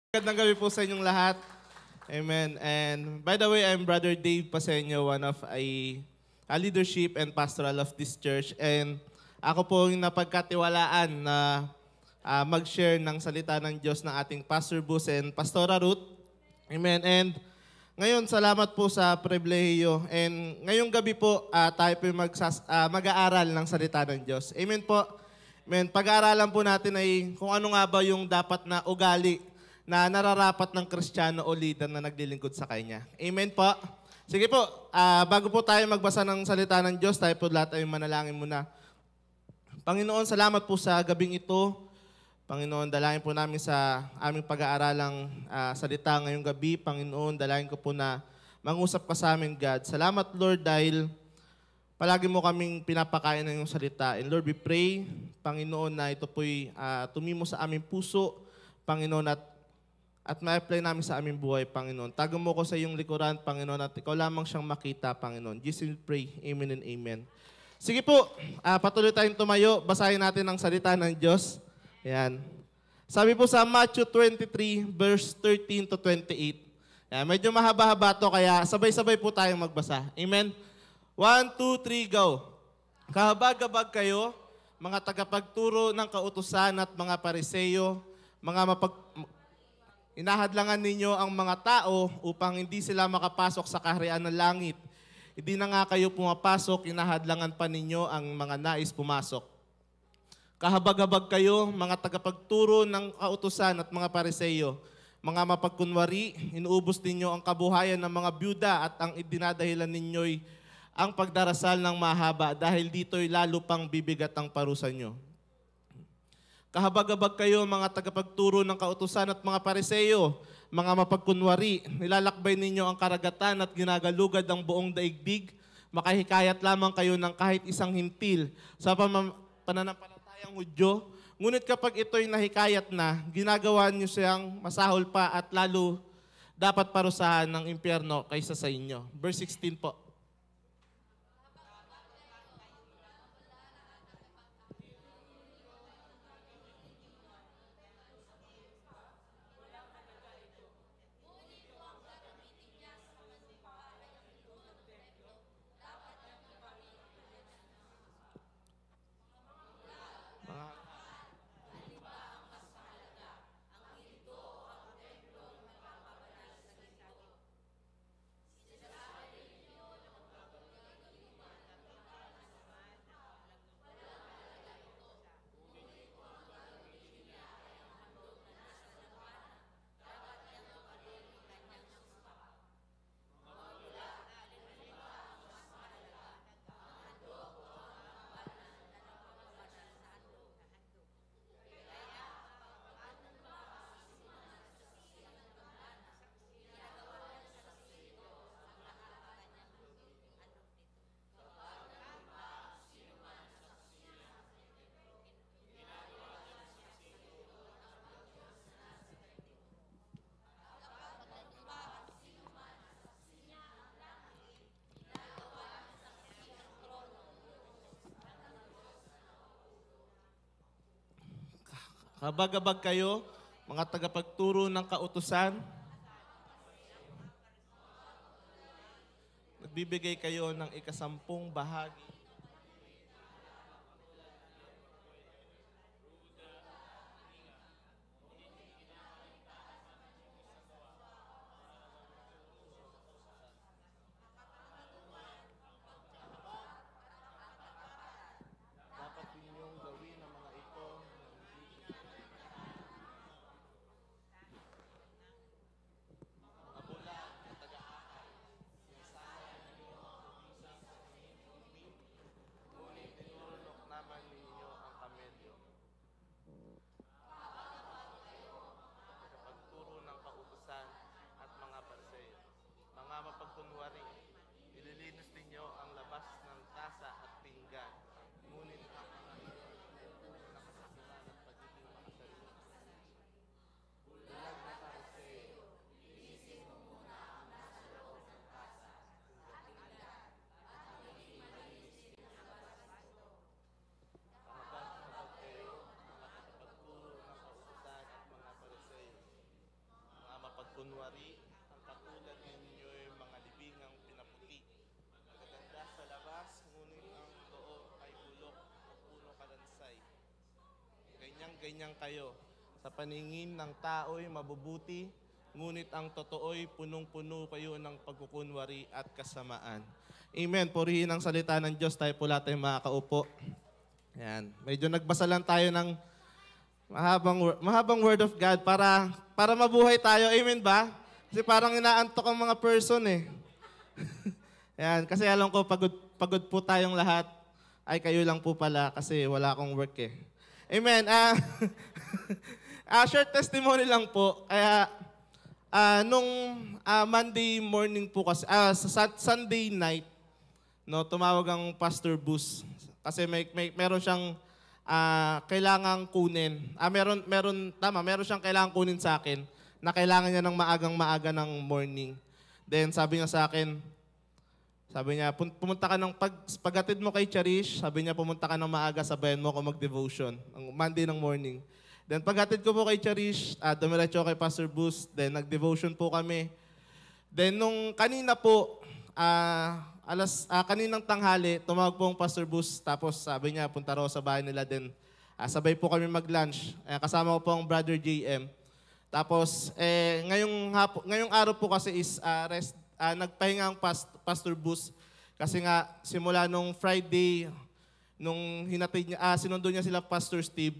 Magandang gabi po sa inyong lahat. Amen. And by the way, I'm Brother Dave Paseño, one of a leadership and pastoral of this church. And ako po yung napagkatiwalaan na mag-share ng salita ng Diyos ng ating Pastor Bus and Pastora Ruth. Amen. And ngayon, salamat po sa pribilehiyo. And ngayong gabi po, tayo po yung mag-aaral ng salita ng Diyos. Amen po. Amen. Pag-aaralan po natin ay kung ano nga ba yung dapat na ugali na nararapat ng Kristiyano o leader na naglilingkod sa Kanya. Amen po. Sige po, bago po tayo magbasa ng salita ng Diyos, tayo po lahat ay manalangin muna. Panginoon, salamat po sa gabing ito. Panginoon, dalangin po namin sa aming pag-aaralang salita ngayong gabi. Panginoon, dalangin ko po na mangusap ka sa amin, God. Salamat, Lord, dahil palagi mo kaming pinapakain ng iyong salita. And Lord, we pray, Panginoon, na ito po'y tumimo sa aming puso, Panginoon, at ma-apply namin sa aming buhay, Panginoon. Tago mo ko sa iyong likuran, Panginoon, at ikaw lamang siyang makita, Panginoon. Jesus, we pray. Amen and amen. Sige po, patuloy tayong tumayo. Basahin natin ang salita ng Diyos. Ayan. Sabi po sa Matthew 23, verse 13 to 28. Ayan, medyo mahaba-haba to, kaya sabay-sabay po tayong magbasa. Amen? 1, 2, 3, go. Kahabag-habag kayo, mga tagapagturo ng kautusan at mga pariseyo, Inahadlangan ninyo ang mga tao upang hindi sila makapasok sa kaharian ng langit. Hindi na nga kayo pumapasok, inahadlangan pa ninyo ang mga nais pumasok. Kahabag-habag kayo, mga tagapagturo ng kautusan at mga pariseyo, mga mapagkunwari, inuubos ninyo ang kabuhayan ng mga byuda at ang idinadahilan ninyo'y ang pagdarasal ng mahaba dahil dito'y lalo pang bibigat ang parusa nyo. Kahabag-habag kayo, mga tagapagturo ng kautusan at mga pariseyo, mga mapagkunwari, nilalakbay ninyo ang karagatan at ginagalugad ang buong daigdig, makahikayat lamang kayo ng kahit isang hintil sa pananampalatayang Hudyo. Ngunit kapag ito'y nahikayat na, ginagawa niyo siyang masahol pa at lalo dapat parusahan ng impyerno kaysa sa inyo. Verse 16 po. Habag-habag kayo, mga tagapagturo ng kautusan. Nagbibigay kayo ng ikasampung bahagi. Dapat ninyong gawin ang mga ito. kunwari, ang katulad ninyo yung mga libingang pinaputi. Magaganda sa labas, ngunit ang loob ay bulok o puno kalansay. Ganyan-ganyan kayo. Sa paningin ng tao'y mabubuti, ngunit ang totoo'y punong-puno kayo ng pagkukunwari at kasamaan. Amen. Purihin ang salita ng Diyos. Tayo po lahat ay makakaupo. Yan. Medyo nagbasa lang tayo ng mahabang word of God para mabuhay tayo. Amen ba? Kasi parang inaantok ang mga person eh. Yan. Kasi alam ko, pagod po tayong lahat. Ay, kayo lang po pala kasi wala akong work eh. Amen. Short testimony lang po. Kaya, nung Monday morning po kasi, sa Sunday night, no, tumawag ang Pastor Bus. Kasi meron siyang kailangang kunin. Meron siyang kailangang kunin sa akin na kailangan niya ng maagang-maaga ng morning. Then sabi niya sa akin, pumunta ka ng paghatid mo kay Charish, sabi niya pumunta ka ng maaga, sabayan mo ako mag-devotion, ang Monday ng morning. Then paghatid ko po kay Charish, dumiretso kay Pastor Bus, then nag-devotion po kami. Then nung kanina po, kaninang tanghali, tumawag po ang Pastor Bus, tapos sabi niya, punta raw sa bahay nila din. Sabay po kami mag-lunch. Kasama ko po ang Brother JM. Tapos, ngayong araw po kasi is nagpahinga ang Pastor Bus. Kasi nga, simula nung Friday, nung hinatid niya, sinundo niya sila Pastor Steve,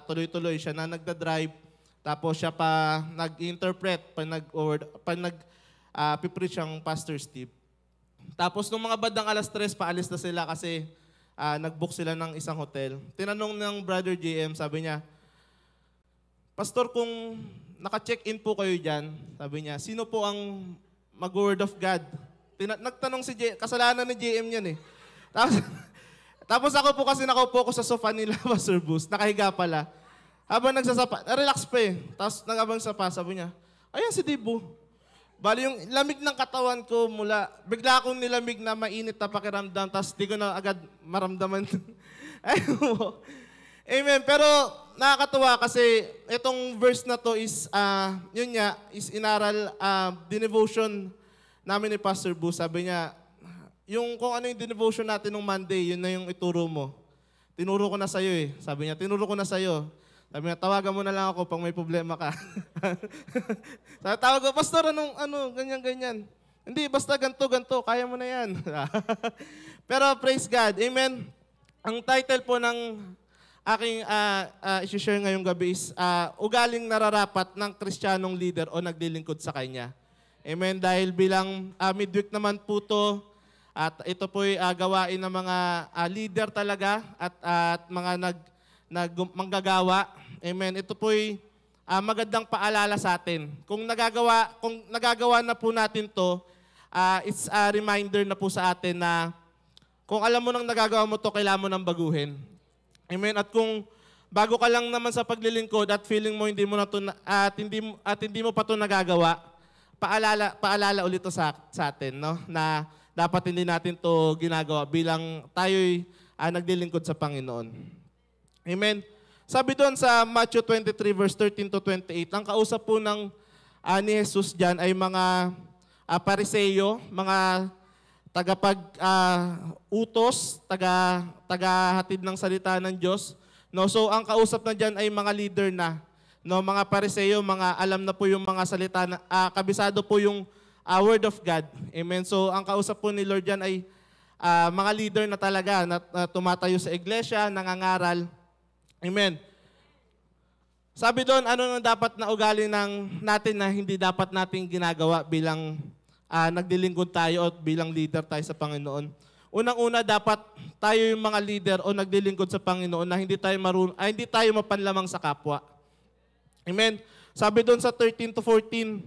tuloy-tuloy siya na nagda-drive. Tapos siya pa nag-interpret, pipreach ang Pastor Steve. Tapos nung mga bandang 3:00, paalis na sila kasi nag-book sila ng isang hotel. Tinanong ng Brother JM, sabi niya, Pastor, kung naka-check-in po kayo dyan, sabi niya, sino po ang mag-word of God? Nagtanong si kasalanan ni JM yan eh. Tapos ako po kasi nakaupo ko sa sofa nila, Pastor Bus, nakahiga pala. Habang nagsasapa, relax pa eh. Tapos nag-abang sapa, sabi niya, ayan si Dibo. Bali yung lamig ng katawan ko bigla akong nilamig na mainit na pakiramdam, tapos di ko na agad maramdaman. Amen. Pero nakakatuwa kasi itong verse na to is, is inaral, devotion namin ni Pastor Boo. Sabi niya, kung ano yung devotion natin nung Monday, yun na yung ituro mo. Tinuro ko na sa'yo eh. Sabi niya, tinuro ko na sa'yo. Sabi niya, tawagan mo na lang ako pag may problema ka. Sabi, tawag ko, Pastor, ganyan. Hindi, basta ganto, kaya mo na yan. Pero praise God, amen. Ang title po ng aking isi-share ngayong gabi is, ugaling nararapat ng Kristiyanong leader o naglilingkod sa Kanya. Amen, dahil bilang midweek naman po to, at ito po'y gawain ng mga leader talaga at mga manggagawa. Amen. Ito po'y magandang paalala sa atin. Kung nagagawa na po natin to, it's a reminder na po sa atin na kung alam mo nang nagagawa mo to, kailangan mo nang baguhin. Amen. At kung bago ka lang naman sa paglilingkod at feeling mo hindi mo na to hindi mo pa to nagagawa, paalala ulit to sa atin, no? Na dapat hindi natin to ginagawa bilang tayo'y naglilingkod sa Panginoon. Amen. Sabi doon sa Matthew 23 verse 13 to 28, ang kausap po ni Jesus diyan ay mga Pariseo, mga utos, tagahatid ng salita ng Diyos. No, so ang kausap na diyan ay mga leader na, no, mga Pariseo, mga alam na po yung mga salita na kabisado po yung word of God. Amen. So ang kausap po ni Lord diyan ay mga leader na talaga na tumatayo sa iglesia, nangangaral. Amen. Sabi doon, ano na dapat na ugali natin na hindi dapat nating ginagawa bilang naglilingkod tayo at bilang leader tayo sa Panginoon. Unang-una, dapat tayo yung mga leader o naglilingkod sa Panginoon na hindi tayo mapanlamang sa kapwa. Amen. Sabi doon sa 13 to 14,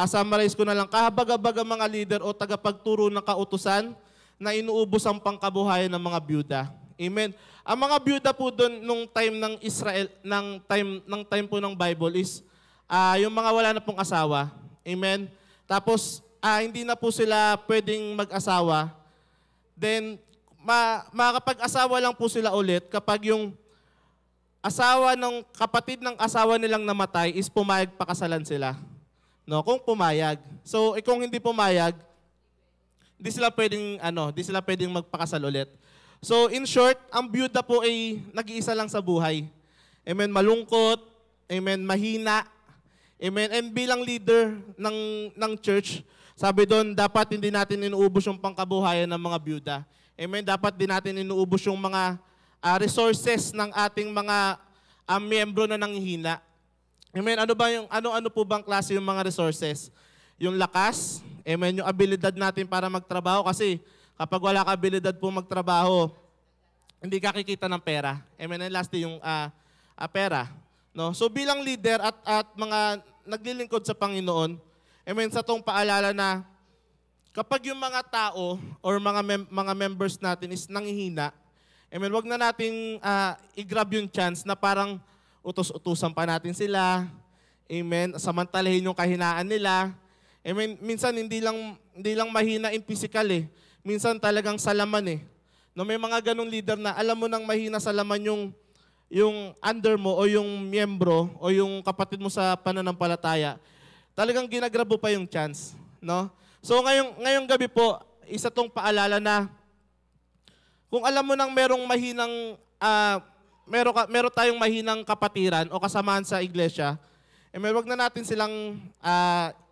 summarize ko na lang, kahabag-habag ang mga leader o tagapagturo ng kautusan na inuubos ang pangkabuhayan ng mga byuda. Amen. Ang mga byuda po doon nung time ng Israel, ng time po ng Bible is yung mga wala na pong asawa. Amen. Tapos hindi na po sila pwedeng mag-asawa. Then makakapag-asawa lang po sila ulit kapag yung asawa ng kapatid ng asawa nilang namatay is pumayag pakasalan sila. No, kung pumayag. So, kung hindi pumayag, hindi sila pwedeng magpakasal ulit. So, in short, ang byuda po ay nag-iisa lang sa buhay. Amen, malungkot, amen, mahina, amen, and bilang leader ng church, sabi doon, dapat hindi natin inuubos yung pangkabuhayan ng mga byuda. Amen, dapat din natin inuubos yung mga resources ng ating mga miyembro na nanghihina. Amen, ano po bang klase yung mga resources? Yung lakas, amen, yung abilidad natin para magtrabaho, kasi kapag wala ka abilidad po magtrabaho, hindi ka kikita ng pera. Amen, and lastly yung pera. No? So bilang leader at mga naglilingkod sa Panginoon, amen, sa tong paalala na kapag yung mga tao or mga members natin is nanghihina, amen, wag na nating i-grab yung chance na parang utos-utusan pa natin sila. Amen, samantalahin yung kahinaan nila. Amen, minsan hindi lang mahina in physical eh. Minsan talagang sa laman eh. No, may mga ganong leader na alam mo nang mahina sa laman yung under mo o yung miyembro o yung kapatid mo sa pananampalataya. Talagang ginagrabo pa yung chance, no? So ngayong gabi po, isa tong paalala na kung alam mo nang merong mahinang meron tayong mahinang kapatiran o kasamahan sa iglesia, wag na natin silang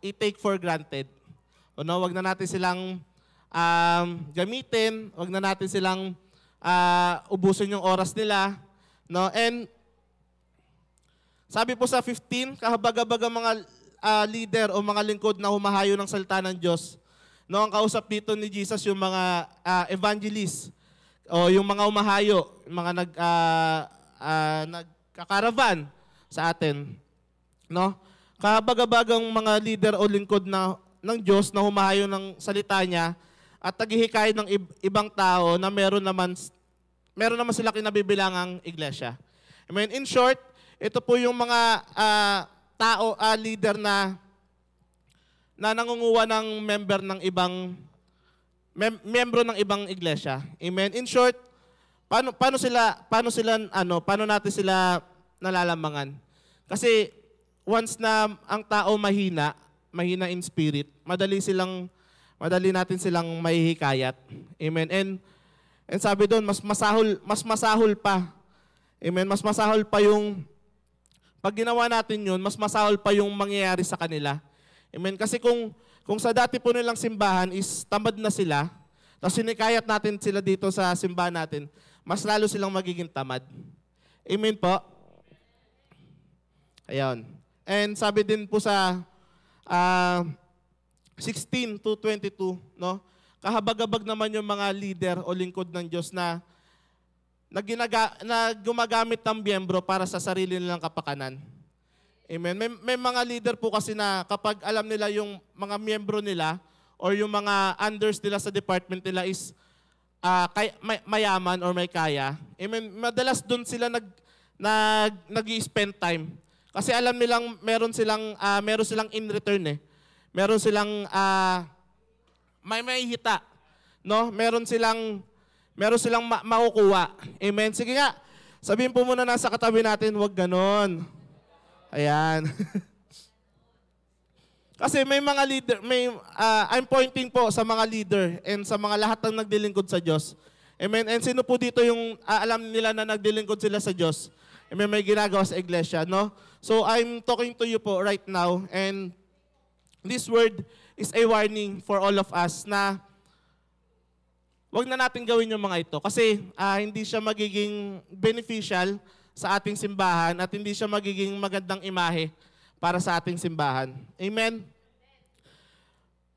i-take for granted. O no, wag na natin silang gamitin, wag na natin silang ubusin yung oras nila, no? And sabi po sa 15, kahabag-habag ang mga leader o mga lingkod na humahayo ng salita ng Diyos. No, ang kausap dito ni Jesus yung mga evangelist o yung mga umahayo, yung mga nagkakaravan sa atin. No? Kahabag-habagang mga leader o lingkod ng Diyos na humahayo ng salita niya at naghihikayat ng ibang tao na meron naman sila kinabibilangang iglesia. I mean, in short, ito po yung mga leader na nangunguha ng miyembro ng ibang iglesia. Amen. In short, paano natin sila nalalamangan? Kasi once na ang tao mahina in spirit, madali natin silang mahihikayat. Amen. And sabi doon, mas masahol pa. Amen. Mas masahol pa yung pag ginawa natin yun, mas masahol pa yung mangyayari sa kanila. Amen. Kasi kung sa dati po nilang simbahan is tamad na sila, tapos sinikayat natin sila dito sa simbahan natin, mas lalo silang magiging tamad. Amen po? Ayan. And sabi din po sa 16 to 22, no? Kahabag-habag naman yung mga leader o lingkod ng Diyos na gumagamit ng miyembro para sa sarili nilang kapakanan. Amen. May mga leader po kasi na kapag alam nila yung mga miyembro nila or yung mga unders nila sa department nila is mayaman or may kaya, amen, madalas doon sila nag-i-spend time. Kasi alam nilang meron silang in return eh. Meron silang may hita, no? Meron silang makukuha. Amen. Sige nga. Sabihin po muna nasa katabi natin, wag ganon. Ayan. Kasi may mga leader, I'm pointing po sa mga leader and sa mga lahat ng nagdilingkod sa Diyos. Amen. And sino po dito yung alam nila na nagdilingkod sila sa Diyos? Amen, may ginagawa sa iglesia, no? So I'm talking to you po right now, and this word is a warning for all of us na wag na natin gawin yung mga ito kasi hindi siya magiging beneficial sa ating simbahan at hindi siya magiging magandang imahe para sa ating simbahan. Amen?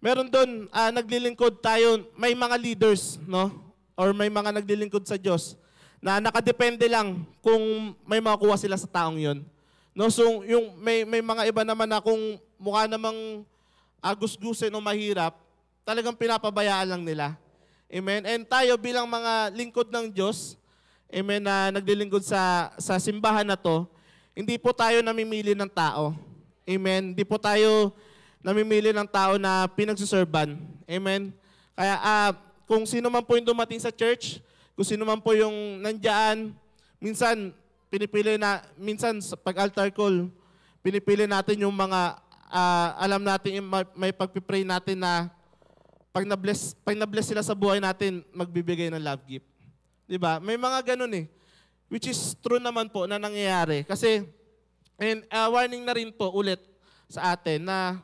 Meron doon, naglilingkod tayo, may mga leaders, no? Or may mga naglilingkod sa Diyos na nakadepende lang kung may makuha sila sa taong yon. No? So, may mga iba naman na kung mukha namang gusgusin o mahirap, talagang pinapabayaan lang nila. Amen? And tayo bilang mga lingkod ng Diyos, amen, na naglilingkod sa simbahan na to, hindi po tayo namimili ng tao. Amen? Hindi po tayo namimili ng tao na pinagsuserban. Amen? Kaya kung sino man po yung dumating sa church, kung sino man po yung nandyan, minsan sa pag-altar call, pinipili natin yung mga alam natin, may pagpipray natin na pag na-bless sila sa buhay natin, magbibigay ng love gift. Diba? May mga ganun eh. Which is true naman po na nangyayari. Kasi, and warning na rin po ulit sa atin na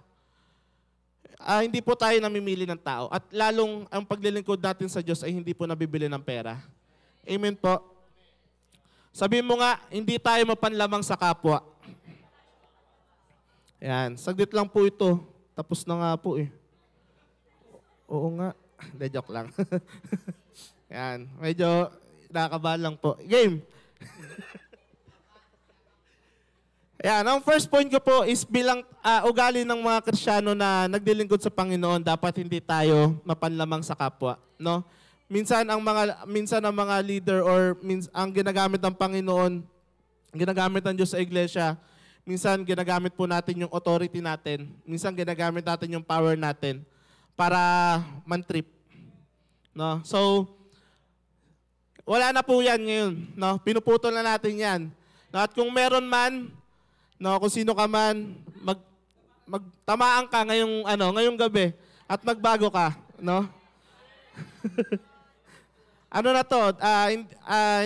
hindi po tayo namimili ng tao. At lalong ang paglilingkod natin sa Diyos ay hindi po nabibili ng pera. Amen po. Sabihin mo nga, hindi tayo mapanlamang sa kapwa. Yan. Saglit lang po ito. Tapos na nga po eh. Oo nga. Hindi, joke lang. Yan. Medyo nakakabahan lang po. Game. Ayan, ang first point ko po is bilang ugali ng mga Kristiyano na naglilingkod sa Panginoon, dapat hindi tayo mapanlamang sa kapwa, no? Minsan ang mga leader or ang ginagamit ng Panginoon, ginagamit ng Diyos sa iglesia, minsan ginagamit po natin yung authority natin, minsan ginagamit natin yung power natin para man-trip, no? So wala na po 'yan ngayon, no? Pinuputol na natin 'yan. No? At kung meron man, no, kung sino ka man, magtamaan ka ngayong gabi at magbago ka, no? Ano na to?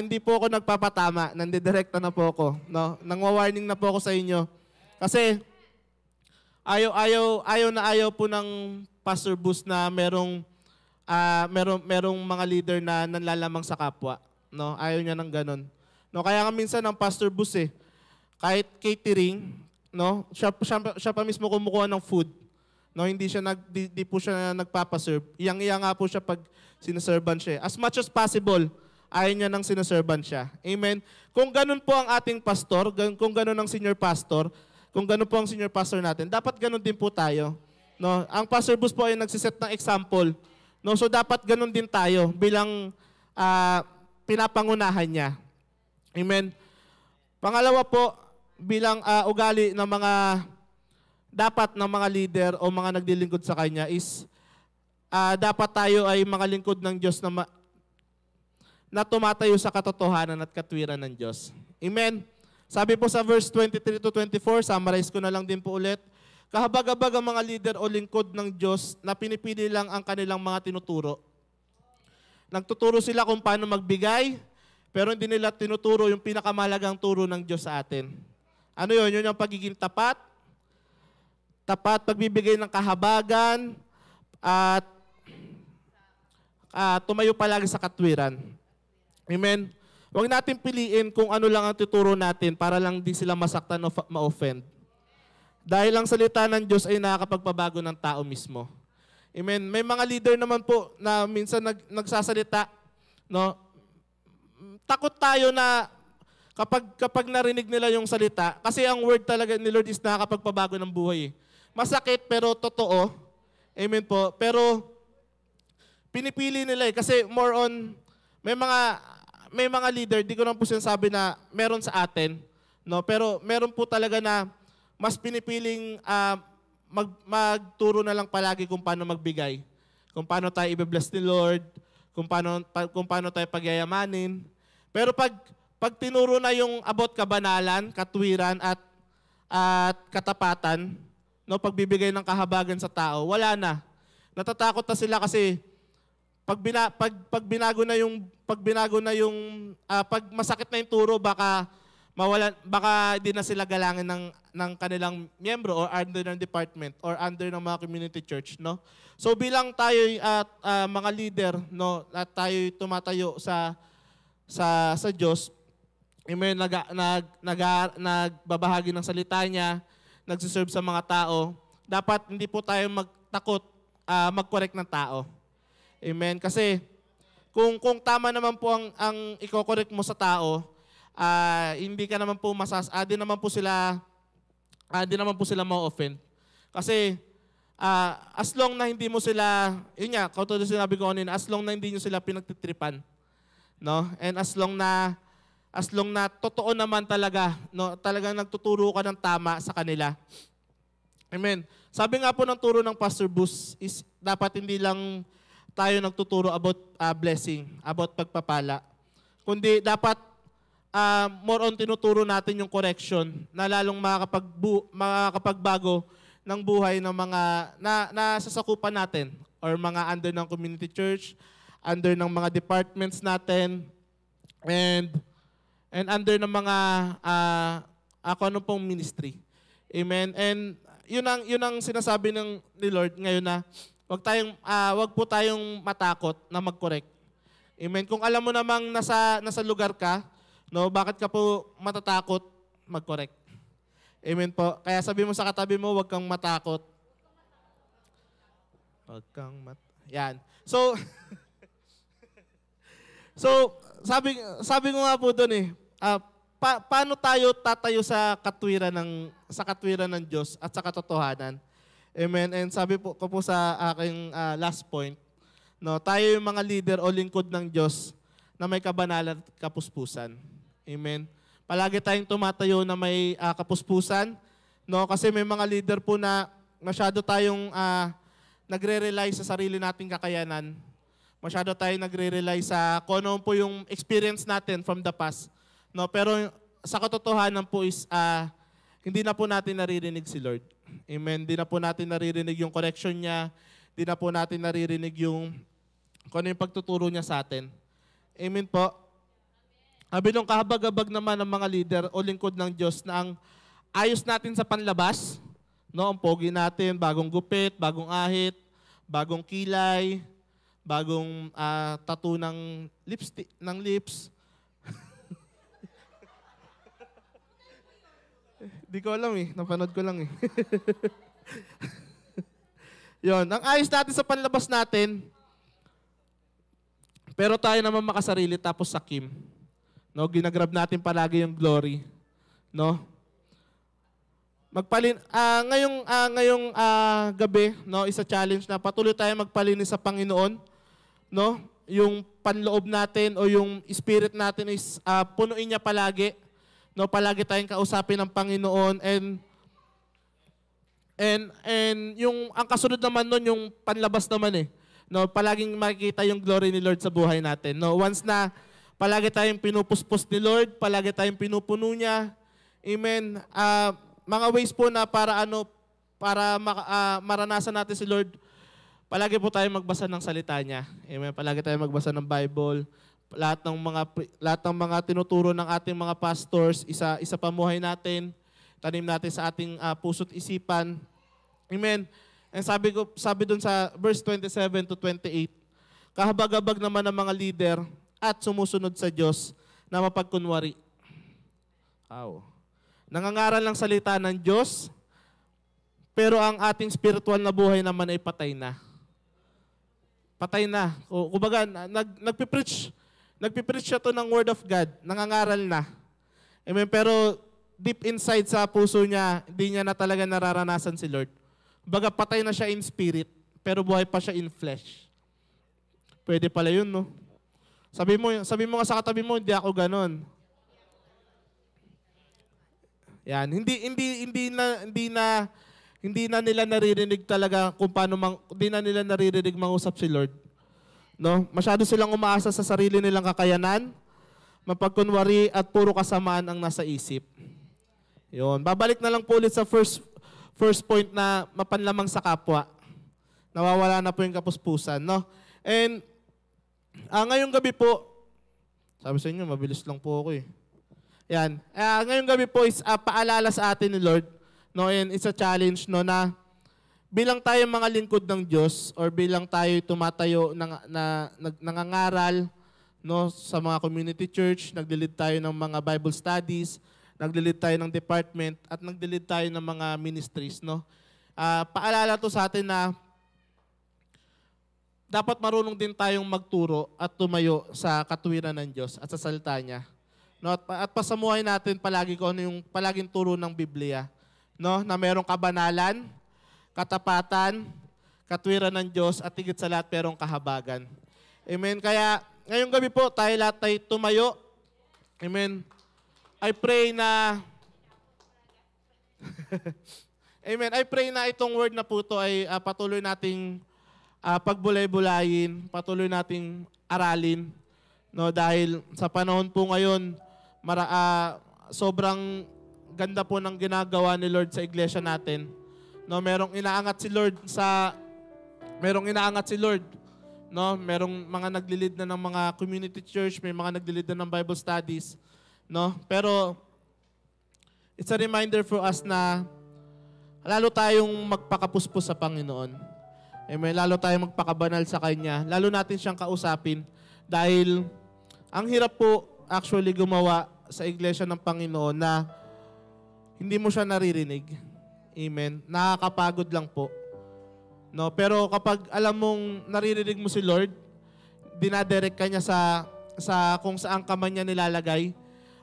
Hindi po ako nagpapatama, nandidirekta na po ako, no? Nangwa-warning na po ako sa inyo. Kasi ayaw po ng Pastor Bus na merong mga leader na nanlalamang sa kapwa, no? Ayaw niya ng ganun. No, kaya nga minsan ang Pastor Bus kahit catering, no, siya pa mismo kumukuha ng food. No, hindi po siya nagpapaserve. Iyang-iya nga po siya pag sinaserban siya. As much as possible, ayaw niya nang sinaserban siya. Amen. Kung ganun po ang ating pastor, kung ganun ang senior pastor, kung ganun po ang senior pastor natin, dapat ganun din po tayo. No, ang Pastor Bus po ay nagsiset ng example. No, so dapat ganun din tayo bilang pinapangunahan niya. Amen. Pangalawa po, bilang ugali ng mga leader o mga naglilingkod sa Kanya is dapat tayo ay mga lingkod ng Diyos na tumatayo sa katotohanan at katwiran ng Diyos. Amen. Sabi po sa verse 23 to 24, summarize ko na lang din po ulit. Kahabag-habag ang mga leader o lingkod ng Diyos na pinipili lang ang kanilang mga tinuturo. Nagtuturo sila kung paano magbigay, pero hindi nila tinuturo yung pinakamahalagang turo ng Diyos sa atin. Ano yun? Yun yung pagiging tapat, pagbibigay ng kahabagan, at tumayo palagi sa katwiran. Amen? Huwag natin piliin kung ano lang ang tuturo natin para lang di sila masaktan o ma-offend. Dahil ang salita ng Diyos ay nakakapagpabago ng tao mismo. Amen? May mga leader naman po na minsan nagsasalita, no? Takot tayo na kapag narinig nila yung salita, kasi ang word talaga ni Lord is nakakapagpabago ng buhay. Masakit pero totoo. Amen po. Pero pinipili nila kasi more on, may mga leader, di ko naman po sinasabi na meron sa atin, no? Pero meron po talaga na mas pinipiling magturo na lang palagi kung paano magbigay. Kung paano tayo i-bless ni Lord, kung paano tayo pagyayamanin. Pero pag tinuro na yung about kabanalan, katwiran at katapatan, no, pagbibigay ng kahabagan sa tao, wala na. Natatakot na sila kasi pag masakit na yung turo, baka di na sila galangin ng kanilang miyembro or under ng department or under ng mga community church, no? So bilang tayo mga leader, no, at tayo tumatayo sa Diyos, amen, nagbabahagi ng salita niya, nagsiserve sa mga tao, dapat hindi po tayo magtakot mag-correct ng tao. Amen. Kasi kung tama naman po ang i-correct mo sa tao, hindi ka naman po di naman po sila ma-offend. Kasi as long na hindi mo sila, yun nga, katulad sinabi ko kanina, as long na hindi nyo sila pinagtitripan, no? And as long na totoo naman talaga, no, talagang nagtuturo ka ng tama sa kanila. Amen. Sabi nga po ng turo ng Pastor Bus is dapat hindi lang tayo nagtuturo about blessing, about pagpapala, kundi dapat more on tinuturo natin yung correction na lalong makakapagbago ng buhay ng mga nasasakupan natin or mga under ng community church, under ng mga departments natin, and under ng mga ano pong ministry. Amen. And yun ang sinasabi ni Lord ngayon na wag po tayong matakot na mag-correct. Amen. Kung alam mo namang nasa lugar ka, no, bakit ka po matatakot mag-correct? Amen po. Kaya sabi mo sa katabi mo, wag kang matakot. Yan. So sabi ko nga po doon paano tayo tatayo sa katwiran ng Diyos at sa katotohanan? Amen. And sabi ko po sa aking last point, no, tayo yung mga leader o lingkod ng Diyos na may kabanalan at kapuspusan. Amen. Palagi tayong tumatayo na may kapuspusan, no, kasi may mga leader po na masyado tayong nagre-rely sa sarili nating kakayanan. Masyado tayong nagre-rely sa kung ano po yung experience natin from the past. No, pero sa katotohanan po is hindi na po natin naririnig si Lord. Amen. Hindi na po natin naririnig yung correction niya. Hindi na po natin naririnig yung kung ano yung pagtuturo niya sa atin. Amen po. Sabi nung kahabag-habag naman ng mga leader o lingkod ng Diyos na ang ayos natin sa panlabas, no, ang pogi natin, bagong gupit, bagong ahit, bagong kilay, bagong tattoo ng lips. Di ko alam napanood ko lang Yon, ang ayos natin sa panlabas natin, pero tayo naman makasarili tapos sakim. No, ginagrab natin palagi yung glory, no? Ngayong gabi, no, isa challenge na patuloy tayo magpalinis sa Panginoon, no? Yung panloob natin o yung spirit natin is punuin niya palagi, no? Palagi tayong kausapin ng Panginoon and yung ang kasunod naman nun yung panlabas naman no, palaging makikita yung glory ni Lord sa buhay natin, no? Once na palagi tayong pinupuspos ni Lord, palagi tayong pinupuno niya. Amen. Mga ways po na para maranasan natin si Lord, palagi po tayong magbasa ng salita niya. Amen. Palagi tayong magbasa ng Bible. Lahat ng mga tinuturo ng ating mga pastors, isa pamuhay natin, tanim natin sa ating puso't isipan. Amen. And sabi dun sa verse 27 to 28, kahabag-habag naman ng mga leader at sumusunod sa Diyos na mapagkunwari. Nangangaral ng salita ng Diyos, pero ang ating spiritual na buhay naman ay patay na. Patay na. Kumbaga, nagpipreach siya to ng Word of God. Nangangaral na. Amen. Pero deep inside sa puso niya, hindi niya na talaga nararanasan si Lord. Kumbaga, patay na siya in spirit, pero buhay pa siya in flesh. Pwede pala yun, no? Sabi mo nga sa katabi mo, hindi ako ganon. Yan, hindi na nila naririnig talaga kung paano hindi na nila naririnig mangusap si Lord. No? Masyado silang umaasa sa sarili nilang kakayanan, mapagkunwari at puro kasamaan ang nasa isip. Yun, babalik na lang po ulit sa first point na mapanlamang sa kapwa. Nawawala na po yung kapuspusan, no? And ngayong gabi po, sabi sa inyo, mabilis lang po ako Yan. Ngayong gabi po is paalala sa atin ni Lord, no? And it's a challenge, no, na bilang tayo mga lingkod ng Diyos or bilang tayo tumatayo nangangaral, no, sa mga community church, nagli-lead tayo ng mga Bible studies, nagli-lead tayo ng department, at nagli-lead tayo ng mga ministries, no? Paalala to sa atin na dapat marunong din tayong magturo at tumayo sa katwiran ng Diyos at sa salita niya. No? At pasamuhay natin palagi kung ano yung palaging turo ng Biblia. No? Na mayroong kabanalan, katapatan, katwiran ng Diyos, at higit sa lahat mayroong kahabagan. Amen. Kaya ngayong gabi po, tayo lahat ay tumayo. Amen. I pray na Amen. I pray na itong word na po ito ay patuloy nating pagbulay-bulayin, patuloy nating aralin, no, dahil sa panahon po ngayon sobrang ganda po ng ginagawa ni Lord sa iglesia natin, No, merong inaangat si Lord no, merong mga naglilid na ng mga community church, may mga naglilid na ng Bible studies, no? Pero it's a reminder for us na lalo tayong magpakapuspos sa Panginoon. Amen. Lalo tayong magpakabanal sa Kanya. Lalo natin siyang kausapin dahil ang hirap po actually gumawa sa iglesia ng Panginoon na hindi mo siya naririnig. Amen. Nakakapagod lang po. No, pero kapag alam mong naririnig mo si Lord, dinadirect ka niya sa kung saan ka man niya nilalagay.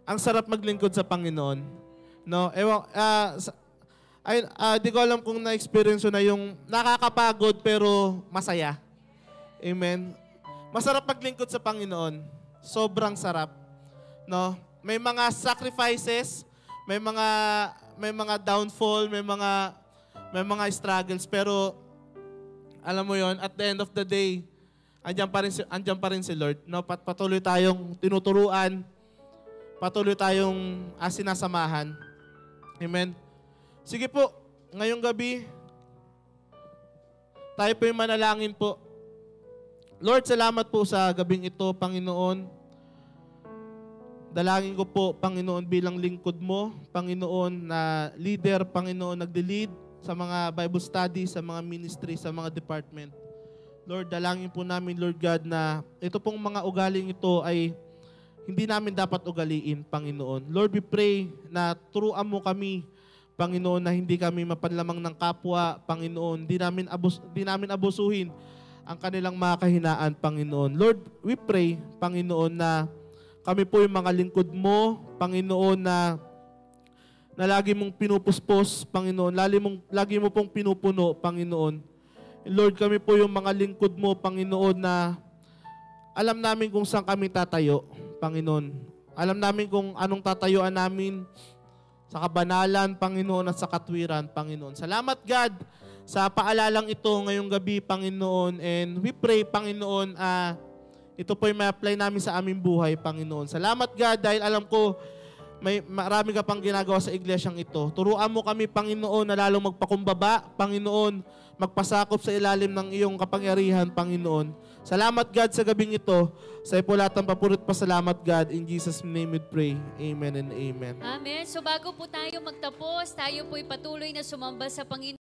Ang sarap maglingkod sa Panginoon. No, di ko alam kung na-experience na yung nakakapagod pero masaya. Amen. Masarap maglingkod sa Panginoon. Sobrang sarap. No, may mga sacrifices, may mga downfall, may mga struggles, pero alam mo yon, at the end of the day, andyan pa rin si Lord. No, patuloy tayong tinuturuan, patuloy tayong sinasamahan. Amen. Sige po, ngayong gabi, tayo po yung manalangin po. Lord, salamat po sa gabing ito, Panginoon. Dalangin ko po, Panginoon, bilang lingkod mo, Panginoon, na leader, Panginoon, nagde-lead sa mga Bible studies, sa mga ministry, sa mga department. Lord, dalangin po namin, Lord God, na ito pong mga ugaling ito ay hindi namin dapat ugaliin, Panginoon. Lord, we pray na turuan mo kami, Panginoon, na hindi kami mapanlamang ng kapwa, Panginoon. Di namin abusuhin ang kanilang mga kahinaan, Panginoon. Lord, we pray, Panginoon, na kami po yung mga lingkod mo, Panginoon, na lagi mong pinupuspos, Panginoon. Lagi mo pong pinupuno, Panginoon. Lord, kami po yung mga lingkod mo, Panginoon, na alam namin kung saan kami tatayo, Panginoon. Alam namin kung anong tatayuan namin sa kabanalan, Panginoon, at sa katwiran, Panginoon. Salamat, God, sa paalalang ito ngayong gabi, Panginoon. And we pray, Panginoon, ito po yung ma-apply namin sa aming buhay, Panginoon. Salamat, God, dahil alam ko, may marami ka pang ginagawa sa iglesyang ito. Turuan mo kami, Panginoon, na lalong magpakumbaba, Panginoon, magpasakop sa ilalim ng iyong kapangyarihan, Panginoon. Salamat, God, sa gabing ito. Sa iyo po lahat ng papuri't pasalamat, God. In Jesus' name we pray. Amen and amen. Amen. So bago po tayo magtapos, tayo po'y patuloy na sumamba sa Panginoon.